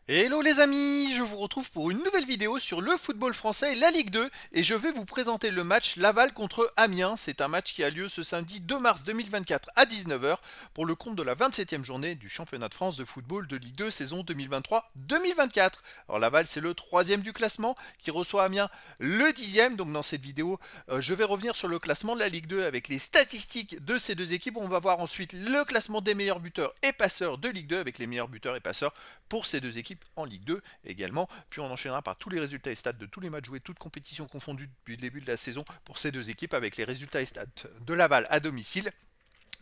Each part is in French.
Hello les amis, je vous retrouve pour une nouvelle vidéo sur le football français et la Ligue 2 et je vais vous présenter le match Laval contre Amiens. C'est un match qui a lieu ce samedi 2 mars 2024 à 19h pour le compte de la 27e journée du championnat de France de football de Ligue 2 saison 2023-2024. Alors Laval c'est le troisième du classement qui reçoit Amiens le dixième. Donc dans cette vidéo je vais revenir sur le classement de la Ligue 2 avec les statistiques de ces deux équipes. On va voir ensuite le classement des meilleurs buteurs et passeurs de Ligue 2 avec les meilleurs buteurs et passeurs pour ces deux équipes en Ligue 2 également. Puis on enchaînera par tous les résultats et stats de tous les matchs joués, toutes compétitions confondues depuis le début de la saison pour ces deux équipes avec les résultats et stats de Laval à domicile,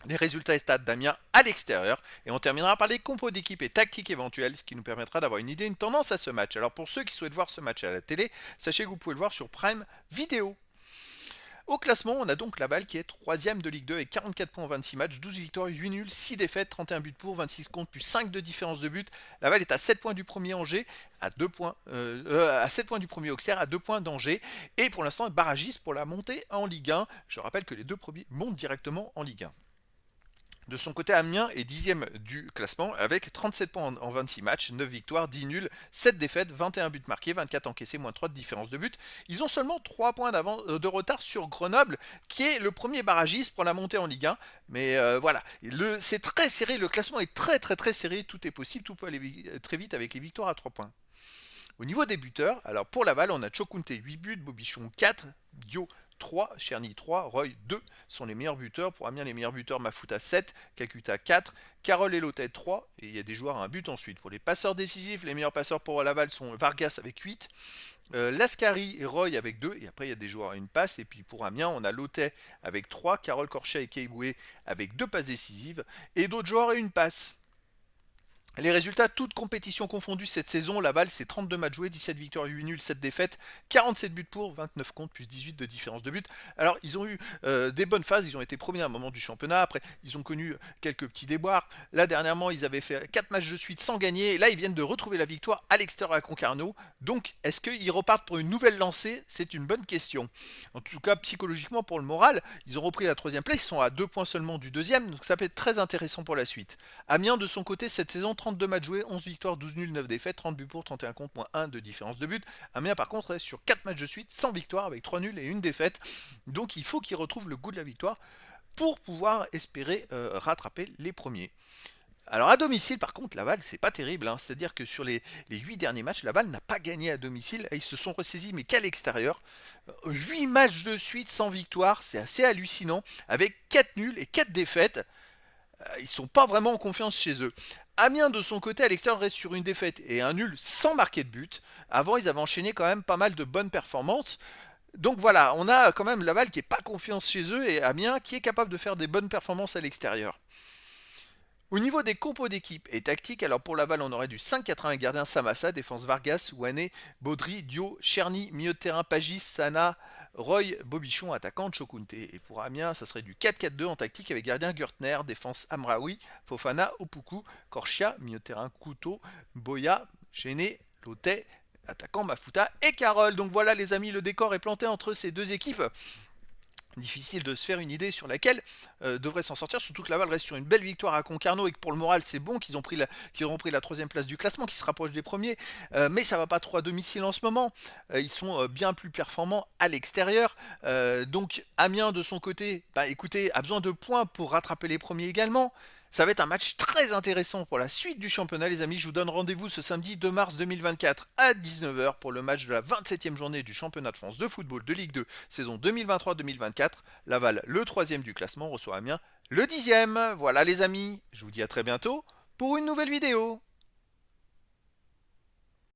les résultats et stats d'Amiens à l'extérieur. Et on terminera par les compos d'équipe et tactiques éventuelles, ce qui nous permettra d'avoir une idée, une tendance à ce match. Alors pour ceux qui souhaitent voir ce match à la télé, sachez que vous pouvez le voir sur Prime Vidéo. Au classement, on a donc Laval qui est troisième de Ligue 2 avec 44 points en 26 matchs, 12 victoires, 8 nuls, 6 défaites, 31 buts pour, 26 contre, plus 5 de différence de but. Laval est à 7 points du premier Angers, à 7 points du premier Auxerre, à 2 points d'Angers. Et pour l'instant, barragiste pour la montée en Ligue 1. Je rappelle que les deux premiers montent directement en Ligue 1. De son côté, Amiens est dixième du classement avec 37 points en 26 matchs, 9 victoires, 10 nuls, 7 défaites, 21 buts marqués, 24 encaissés, moins 3 de différence de but. Ils ont seulement 3 points de retard sur Grenoble, qui est le premier barragiste pour la montée en Ligue 1. Mais voilà, c'est très serré, le classement est très serré, tout est possible, tout peut aller très vite avec les victoires à 3 points. Au niveau des buteurs, alors pour Laval, on a Chokunte 8 buts, Bobichon 4, Dio 3, Cherny 3, Roy 2 sont les meilleurs buteurs. Pour Amiens, les meilleurs buteurs, Mafuta 7, Kakuta 4, Carole et Lotet 3, et il y a des joueurs à un but ensuite. Pour les passeurs décisifs, les meilleurs passeurs pour Laval sont Vargas avec 8, Lascari et Roy avec 2, et après il y a des joueurs à une passe. Et puis pour Amiens, on a Lotet avec 3, Carole Corchet et Keiboué avec 2 passes décisives, et d'autres joueurs à une passe. Les résultats, toutes compétitions confondues cette saison, Laval c'est 32 matchs joués, 17 victoires, 8 nuls, 7 défaites, 47 buts pour, 29 contre, plus 18 de différence de but. Alors ils ont eu des bonnes phases, ils ont été premiers à un moment du championnat, après ils ont connu quelques petits déboires. Là dernièrement ils avaient fait 4 matchs de suite sans gagner, et là ils viennent de retrouver la victoire à l'extérieur à Concarneau. Donc est-ce qu'ils repartent pour une nouvelle lancée? C'est une bonne question. En tout cas psychologiquement pour le moral, ils ont repris la troisième place, ils sont à 2 points seulement du deuxième, donc ça peut être très intéressant pour la suite. Amiens de son côté cette saison, 32 matchs joués, 11 victoires, 12 nuls, 9 défaites, 30 buts pour, 31 contre, moins 1 de différence de but. Amiens par contre reste sur 4 matchs de suite, sans victoire avec 3 nuls et 1 défaite. Donc il faut qu'ils retrouvent le goût de la victoire pour pouvoir espérer rattraper les premiers. Alors à domicile, par contre, Laval, c'est pas terrible. Hein. C'est-à-dire que sur les 8 derniers matchs, Laval n'a pas gagné à domicile. Ils se sont ressaisis, mais qu'à l'extérieur. 8 matchs de suite sans victoire, c'est assez hallucinant. Avec 4 nuls et 4 défaites, ils sont pas vraiment en confiance chez eux. Amiens de son côté à l'extérieur reste sur une défaite et un nul sans marquer de but. Avant ils avaient enchaîné quand même pas mal de bonnes performances. Donc voilà, on a quand même Laval qui n'est pas confiance chez eux et Amiens qui est capable de faire des bonnes performances à l'extérieur. Au niveau des compos d'équipe et tactique, alors pour Laval, on aurait du 5-4-1 gardien Samassa, défense Vargas, Ouane, Baudry, Dio, Cherny, milieu de terrain Pagis, Sana, Roy, Bobichon, attaquant Chokunte. Et pour Amiens, ça serait du 4-4-2 en tactique avec gardien Gürtner, défense Amraoui, Fofana, Opoku, Korchia, milieu de terrain Couteau, Boya, Géné, Lotet, attaquant Mafuta et Carole. Donc voilà les amis, le décor est planté entre ces deux équipes. Difficile de se faire une idée sur laquelle devrait s'en sortir, surtout que Laval reste sur une belle victoire à Concarneau et que pour le moral c'est bon qu'ils auront pris la troisième place du classement, qui se rapproche des premiers, mais ça va pas trop à domicile en ce moment. Ils sont bien plus performants à l'extérieur. Donc Amiens de son côté, bah écoutez, a besoin de points pour rattraper les premiers également. Ça va être un match très intéressant pour la suite du championnat, les amis. Je vous donne rendez-vous ce samedi 2 mars 2024 à 19h pour le match de la 27e journée du championnat de France de football de Ligue 2, saison 2023-2024. Laval, le troisième du classement, reçoit Amiens, le dixième. Voilà les amis, je vous dis à très bientôt pour une nouvelle vidéo.